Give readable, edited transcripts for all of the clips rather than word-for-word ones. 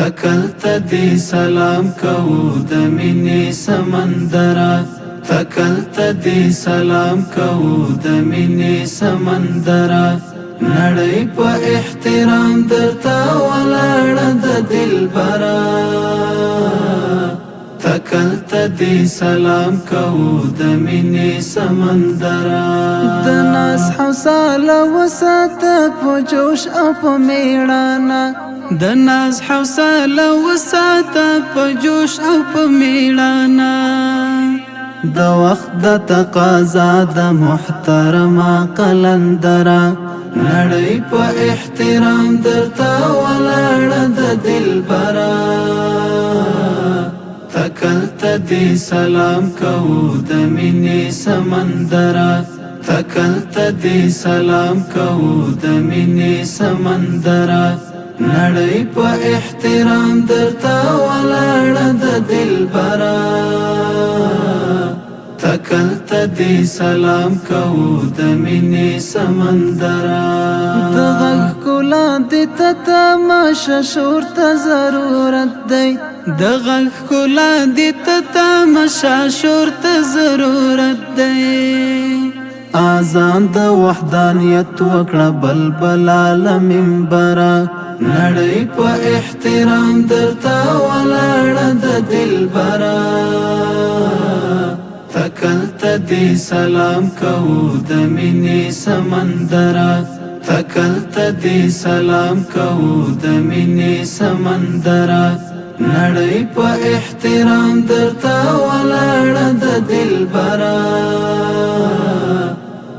تکلته دی سلام کوو د مینې سمندره تکلته دی سلام کوو د مینې سمندره نړۍ په احترام درته ولاړه د دلبره تکلته دی سلام کوو د مینې سمندره د ناز حوصله وساته په جوش او په میړانه د ناز حوصله وساته په جوش او په میړانه د وخت د تقاضا د محترمه قلندره نړۍ په احترام درته ولاړه د دلبره تکلته دی سلام کوو د مینې سمندره تکلته دی سلام کوو د مینې سمندره نړۍ په احترام درته ولاړه د دلبره تکلته دی سلام کوو د مینې سمندره د غږ ښکلا دې ته تماشه شور ته ضرورت دی د غږ ښکلا دې ته تماشه شور ته ضرورت دی آذان د وحدانیت وکړه بلبلا له منبره نړۍ په احترام درته ولاړه د دلبره تکلته دی سلام کوو د مینې سمندره تکلته دی سلام کوو د مینې سمندره نړۍ په احترام درته ولاړه د دلبره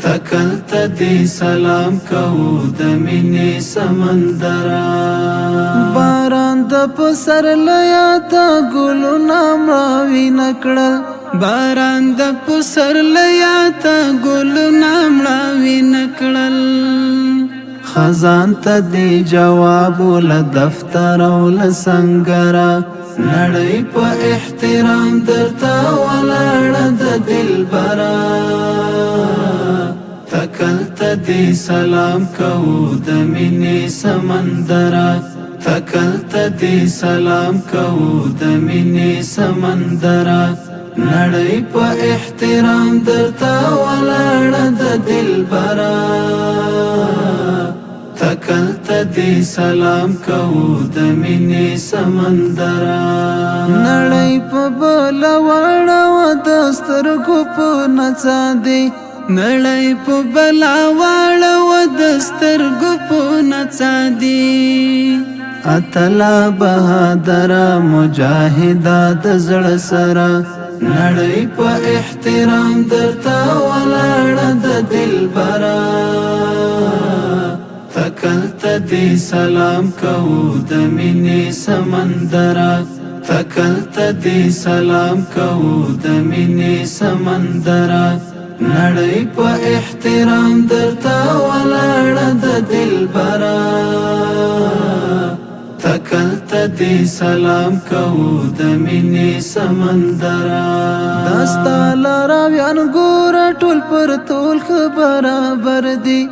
تکلته دی سلام کوو د مینې سمندره باران د پسرلیا ته ګلونه مړاوي نکړل باران د پسرلیا ته ګلونه مړاوي نکړل خزان ته دی جواب له دفتر او له سنګره نړۍ په احترام درته ولاړه د دلبره تکلته دی سلام کوو د مینې سمندره تکلته دی سلام کوو د مینې سمندره نړۍ په احترام درته ولاړه د دلبره تکلته دی سلام کوو د مینې سمندره نړۍ په بل واړه د سترګو په نڅا دی نړۍ په بل واړه د سترګو په نڅا دی اتلا بهادر مجاهده د زړه سره نړۍ په احترام درته ولاړه د دلبره تکلته دی سلام کوو د مینې سمندره تکلته دی سلام کوو د مینې سمندره نړۍ په احترام درته ولاړه د دلبره تکلته دی سلام کوو د مینې سمندره داستا لارویان ګوره ټول پر ټول برابر دي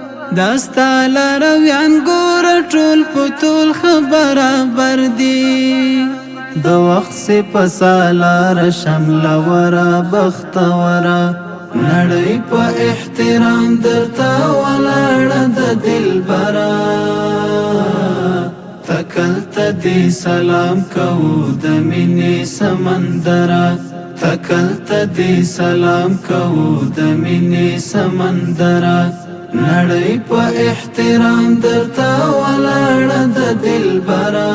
داستا لارویان ګوره ټول په ټول برابر دي د وخت سپسالار شملوره بختوره نړۍ په احترام درته ولاړه د دلبره تکلته دی سلام کوو د مینې سمندره تکلته دی سلام کوو د مینې سمندره نړۍ په احترام درته ولاړه د دلبره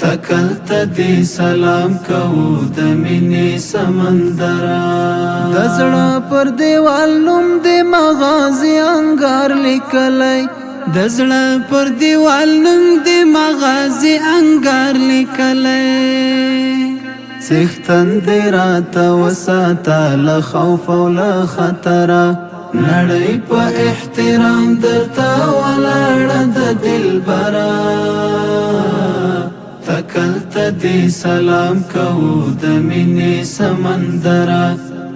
تکلته دی سلام کوو د مینې سمندره د زړه پر دیوال نوم د مغازي انګار لیکلی د زړه پر دیوال نوم د مغازي انګار لیکلی څښتن دې راته وساته له خوف او له خطره نړۍ په احترام درته ولاړه د دلبره تکلته دی سلام کوو د مینې سمندره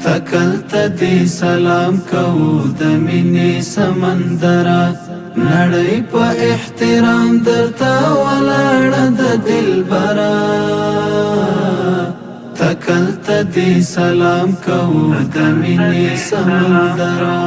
تکلته دی سلام کوو د مینې سمندره نړۍ په احترام درته ولاړه دلبرا تکلت دی سلام کو د مینې سمندرا